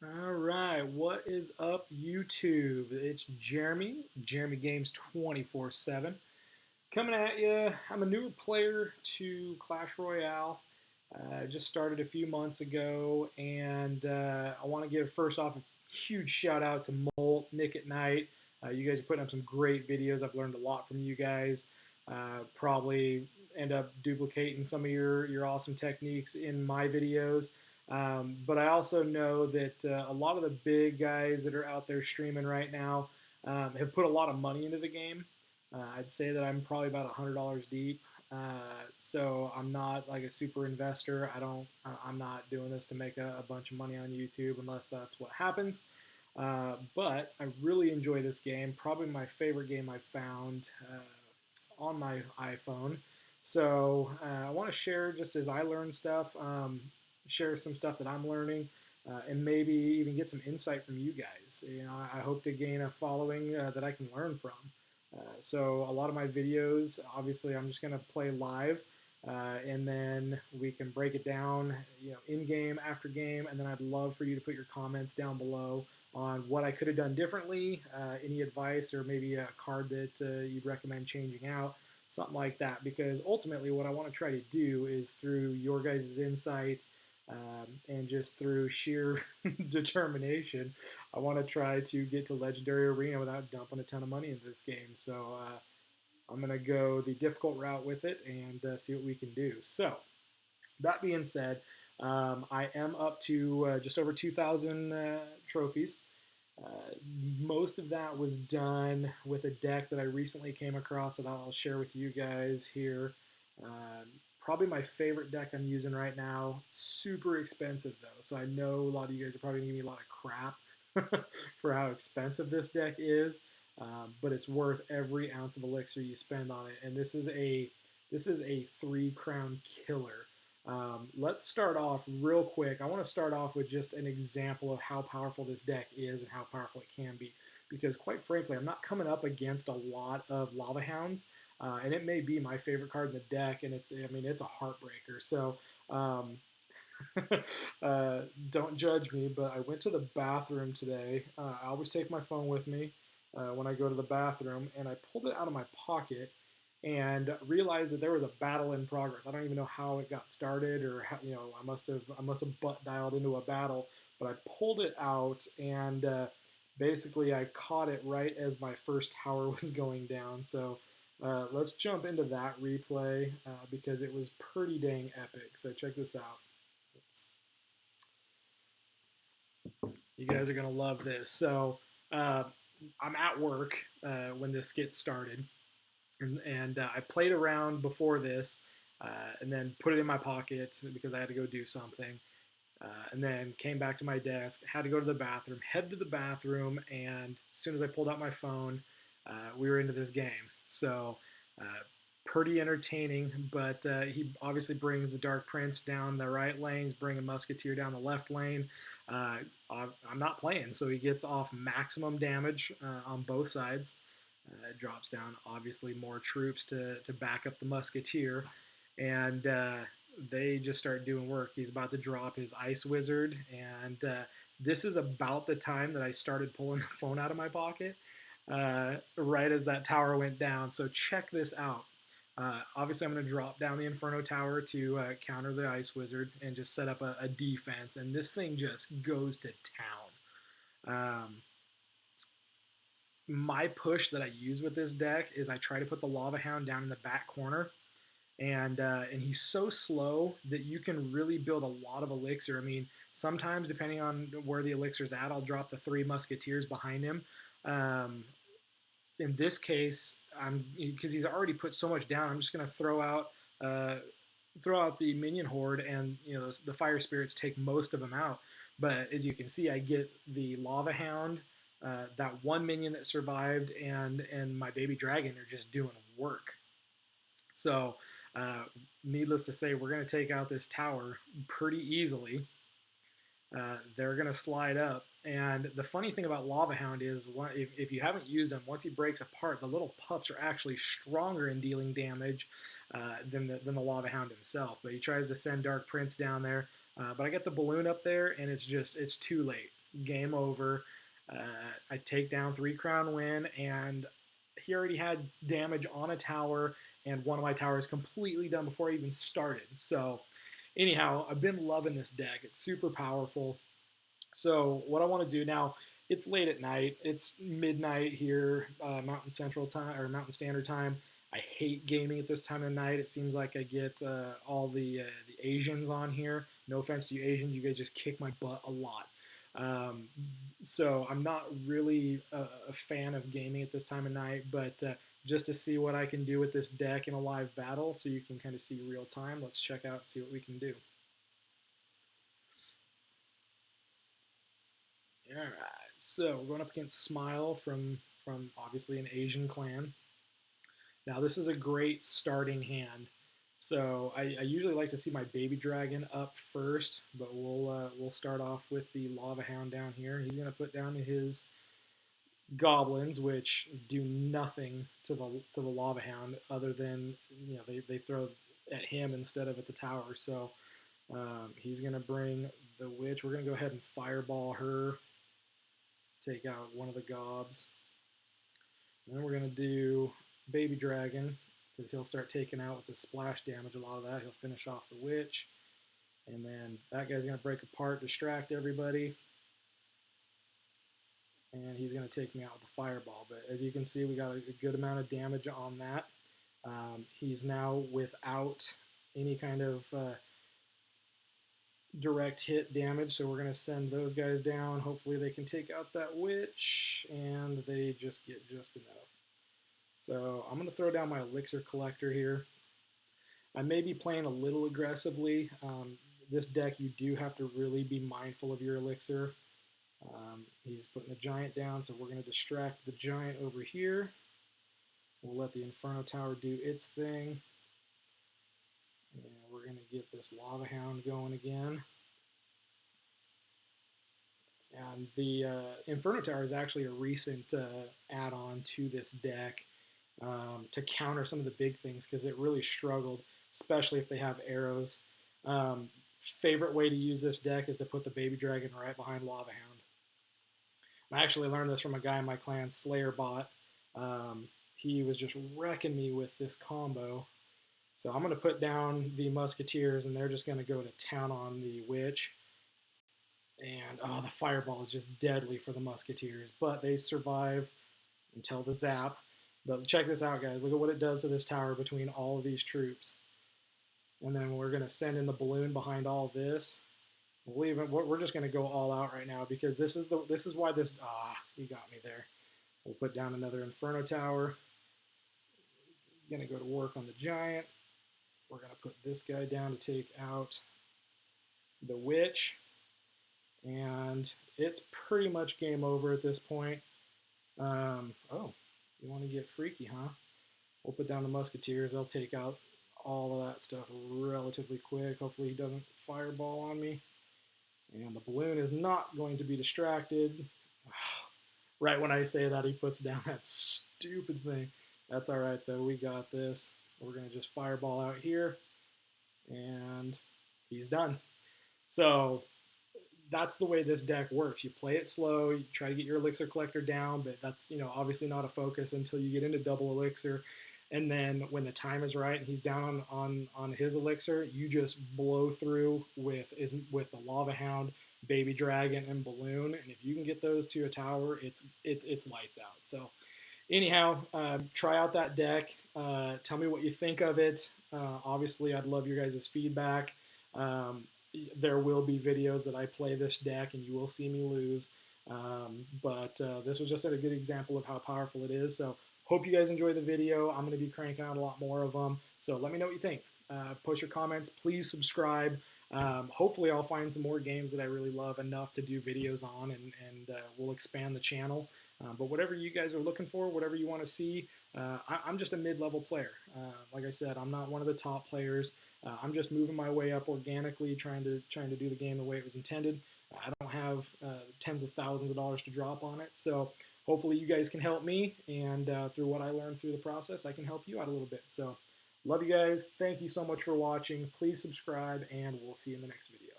All right, what is up, YouTube? It's Jeremy Games 24/7, coming at you. I'm a newer player to Clash Royale. I just started a few months ago, and I want to give first off a huge shout out to Molt, Nick at Night. You guys are putting up some great videos. I've learned a lot from you guys. Probably end up duplicating some of your awesome techniques in my videos. But I also know that a lot of the big guys that are out there streaming right now have put a lot of money into the game. I'd say that I'm probably about $100 deep. So I'm not like a super investor. I'm not doing this to make a bunch of money on YouTube unless that's what happens. But I really enjoy this game. Probably my favorite game I've found on my iPhone. So I want to share just as I learn stuff, share some stuff that I'm learning, and maybe even get some insight from you guys. I hope to gain a following that I can learn from. So a lot of my videos, obviously, I'm just going to play live, and then we can break it down, in game after game. And then I'd love for you to put your comments down below on what I could have done differently, any advice, or maybe a card that you'd recommend changing out, something like that. Because ultimately, what I want to try to do is through your guys' insight and just through sheer determination, I want to try to get to Legendary Arena without dumping a ton of money into this game. So I'm going to go the difficult route with it and see what we can do. So that being said, I am up to just over 2,000 trophies. Uh, Most of that was done with a deck that I recently came across that I'll share with you guys here. Probably my favorite deck I'm using right now. Super expensive though, so I know a lot of you guys are probably gonna give me a lot of crap for how expensive this deck is, but it's worth every ounce of elixir you spend on it. And this is a 3 crown killer. Let's start off real quick. I want to start off with just an example of how powerful this deck is and how powerful it can be. Because quite frankly, I'm not coming up against a lot of Lava Hounds, and it may be my favorite card in the deck, and it's a heartbreaker. So don't judge me, but I went to the bathroom today. I always take my phone with me when I go to the bathroom, and I pulled it out of my pocket and realized that there was a battle in progress. I don't even know how it got started, or how, I must have butt dialed into a battle, but I pulled it out, and basically I caught it right as my first tower was going down. So let's jump into that replay because it was pretty dang epic. So check this out. Oops. You guys are gonna love this. So I'm at work when this gets started, and I played around before this, and then put it in my pocket because I had to go do something, and then came back to my desk, had to go to the bathroom, head to the bathroom, and as soon as I pulled out my phone, we were into this game. So uh, pretty entertaining, but he obviously brings the Dark Prince down the right lane, he's bringing Musketeer down the left lane. I'm not playing, so he gets off maximum damage on both sides. It drops down, obviously, more troops to back up the Musketeer, and they just start doing work. He's about to drop his Ice Wizard, and this is about the time that I started pulling the phone out of my pocket, right as that tower went down. So check this out. Obviously, I'm going to drop down the Inferno Tower to counter the Ice Wizard and just set up a defense, and this thing just goes to town. My push that I use with this deck is I try to put the Lava Hound down in the back corner, and he's so slow that you can really build a lot of elixir. I mean, sometimes depending on where the elixir's at, I'll drop the 3 Musketeers behind him. In this case, because he's already put so much down, I'm just going to throw out the minion horde, and the fire spirits take most of them out. But as you can see, I get the Lava Hound, that one minion that survived, and my baby dragon are just doing work. So needless to say, we're going to take out this tower pretty easily. They're going to slide up. And the funny thing about Lava Hound is, if you haven't used him, once he breaks apart, the little pups are actually stronger in dealing damage than the Lava Hound himself. But he tries to send Dark Prince down there. But I get the balloon up there, and it's too late. game over. I take down 3 crown win, and he already had damage on a tower, and one of my towers completely done before I even started. So anyhow, I've been loving this deck. It's super powerful. So what I want to do now, it's late at night. It's midnight here, Mountain Central Time or Mountain Standard Time. I hate gaming at this time of night. It seems like I get all the Asians on here. No offense to you Asians, you guys just kick my butt a lot. Um, so I'm not really a fan of gaming at this time of night, but just to see what I can do with this deck in a live battle, so you can kind of see real time. Let's check out and see what we can do. All right, so we're going up against Smile from obviously an Asian clan. Now this is a great starting hand. So I usually like to see my baby dragon up first, but we'll start off with the Lava Hound down here. He's going to put down his goblins, which do nothing to the Lava Hound other than they throw at him instead of at the tower. So he's going to bring the witch. We're going to go ahead and fireball her. Take out one of the gobs. And then we're going to do Baby Dragon, because he'll start taking out with the splash damage a lot of that. He'll finish off the witch. And then that guy's going to break apart, distract everybody. And he's going to take me out with the fireball. But as you can see, we got a good amount of damage on that. He's now without any kind of direct hit damage, so we're going to send those guys down. Hopefully they can take out that witch, and they just get just enough. So I'm going to throw down my elixir collector here. I may be playing a little aggressively. This deck, you do have to really be mindful of your elixir. He's putting the giant down, so we're going to distract the giant over here. We'll let the Inferno Tower do its thing. And we're going to get this Lava Hound going again. And the Inferno Tower is actually a recent add-on to this deck to counter some of the big things, because it really struggled, especially if they have arrows. Favorite way to use this deck is to put the Baby Dragon right behind Lava Hound. I actually learned this from a guy in my clan, Slayerbot. He was just wrecking me with this combo. So I'm going to put down the Musketeers, and they're just going to go to town on the Witch. And the Fireball is just deadly for the Musketeers, but they survive until the zap. But check this out, guys. Look at what it does to this tower between all of these troops. And then we're going to send in the balloon behind all this. We're just going to go all out right now, because this is why this... you got me there. We'll put down another Inferno Tower. He's going to go to work on the giant. We're going to put this guy down to take out the witch. And it's pretty much game over at this point. Oh, you want to get freaky, huh? We'll put down the Musketeers. They'll take out all of that stuff relatively quick. Hopefully he doesn't fireball on me. And the balloon is not going to be distracted. Right when I say that, he puts down that stupid thing. That's all right, though. We got this. We're going to just fireball out here. And he's done. So that's the way this deck works. You play it slow. You try to get your elixir collector down, but that's obviously not a focus until you get into double elixir. And then when the time is right and he's down on his elixir, you just blow through with the Lava Hound, Baby Dragon, and Balloon. And if you can get those to a tower, it's lights out. So anyhow, try out that deck. Tell me what you think of it. Obviously, I'd love your guys' feedback. There will be videos that I play this deck, and you will see me lose. But this was just a good example of how powerful it is. So hope you guys enjoy the video. I'm going to be cranking out a lot more of them. So let me know what you think. Post your comments. Please subscribe. Hopefully I'll find some more games that I really love enough to do videos on, and we'll expand the channel. But whatever you guys are looking for, whatever you want to see, I'm just a mid-level player. Like I said, I'm not one of the top players. I'm just moving my way up organically, trying to do the game the way it was intended. I don't have tens of thousands of dollars to drop on it, so hopefully you guys can help me, and through what I learned through the process, I can help you out a little bit. So love you guys. Thank you so much for watching. Please subscribe, and we'll see you in the next video.